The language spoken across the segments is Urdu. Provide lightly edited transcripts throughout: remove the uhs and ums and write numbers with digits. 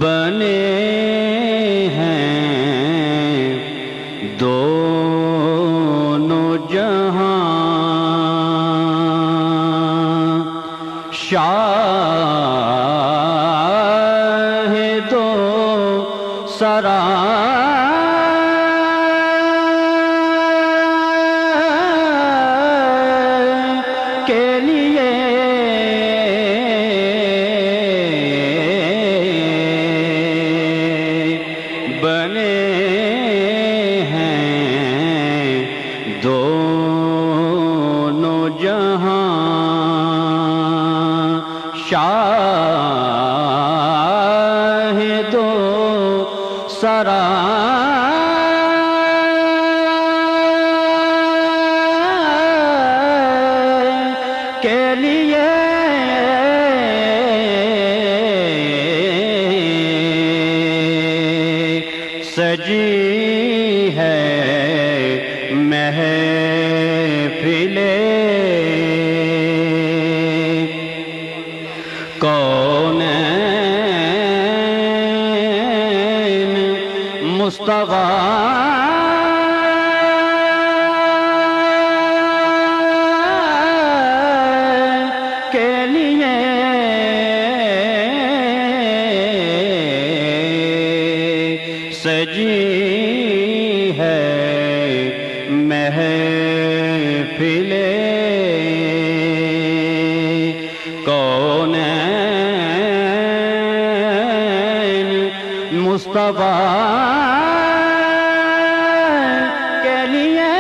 بنے ہیں دونوں جہاں، شاہ دو سرا کے لیے بنے ہیں دونوں جہاں، شاہ دو سرا کے لیے سجی ہے محفل کونین مصطفیٰ کے لیے سجی ہے محفل کونین مصطفیٰ کے لیے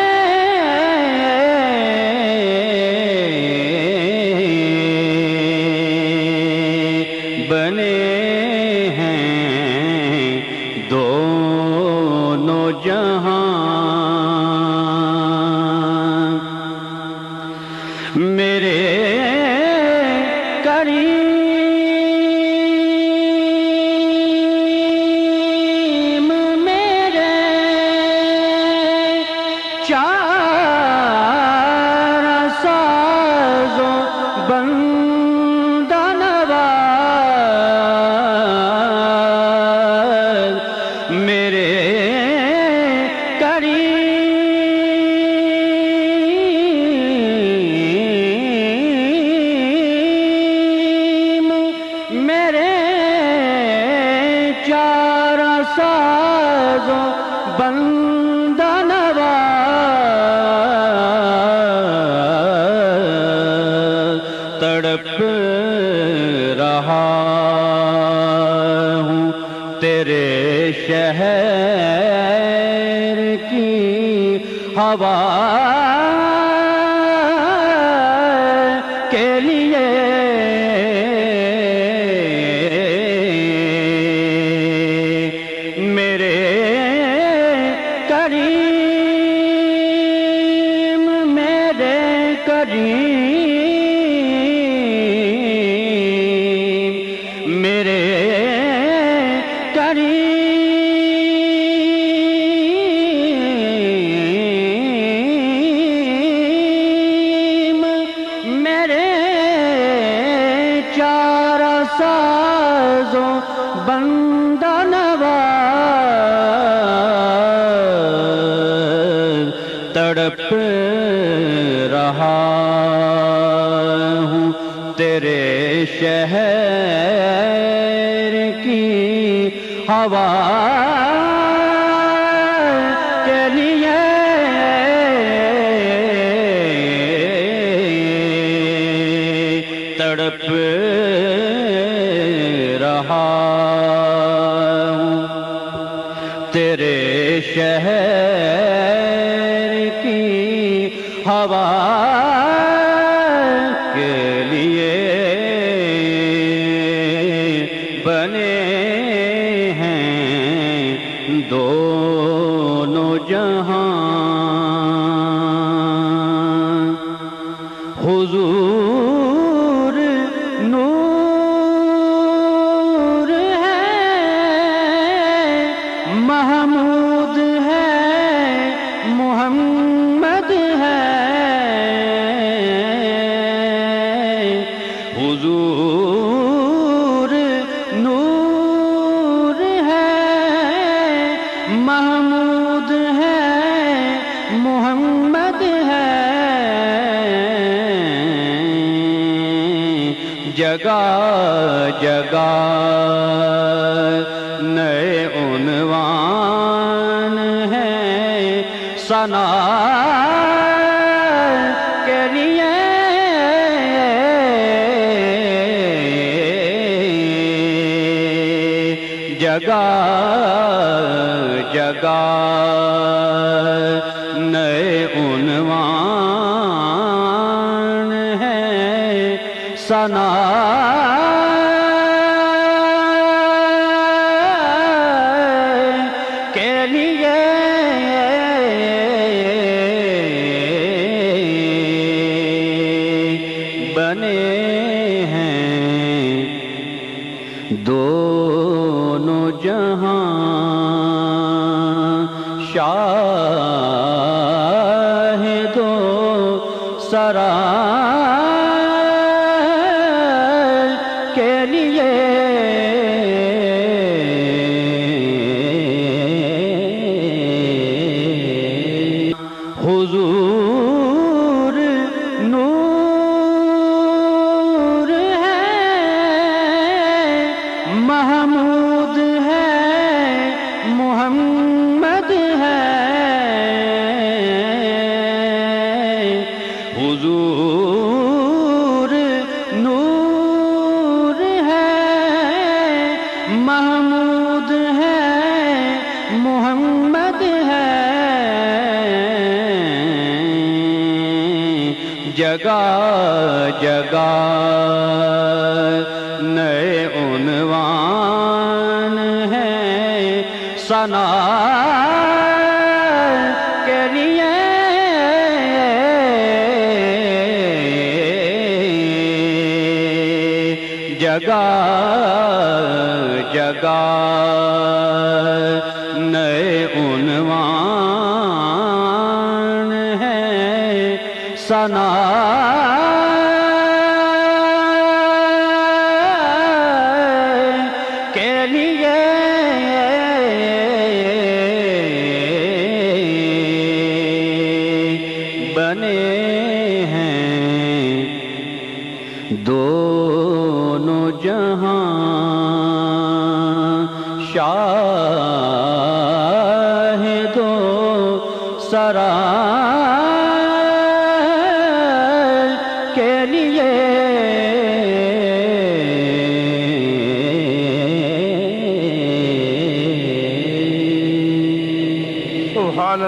بنے ہیں دونوں جہاں، میرے کریم میرے چار سازوں بندہ نواز، میرے کریم میرے چار سازوں بندہ نواز، تڑپ رہا ہوں تیرے شہر کی ہوا کے لیے میرے کریم میرے کریم میرے کریم میرے چار سازوں بندہ نواز، تڑپ رہا ہوں تیرے شہر کی ہوا کے لیے تڑپ رہا ہوں تیرے شہر کی ہوا کے لیے بنے ہیں دونوں جہاں، حضور نور ہے محمود ہے محمد ہے، حضور نور جگہ جگہ نئے عنوان ہیں ثنا کے لیے جگہ جگہ نئے عنوان ہیں ثنا کے لیے بنے ہیں دونوں جہاں شاہ دو سرا کے لیے حضور نور ہے محمود ہے محمد ہے حضور نور ہے محمود ہے محمد ہے جگہ جگہ نئے عنوان ہیں ثنا کے لیے جگہ جگہ نئے عنوان ہیں ثنا کے لیے بنے ہیں دونوں جہاں شاہ دو سرا کے لیے سبحان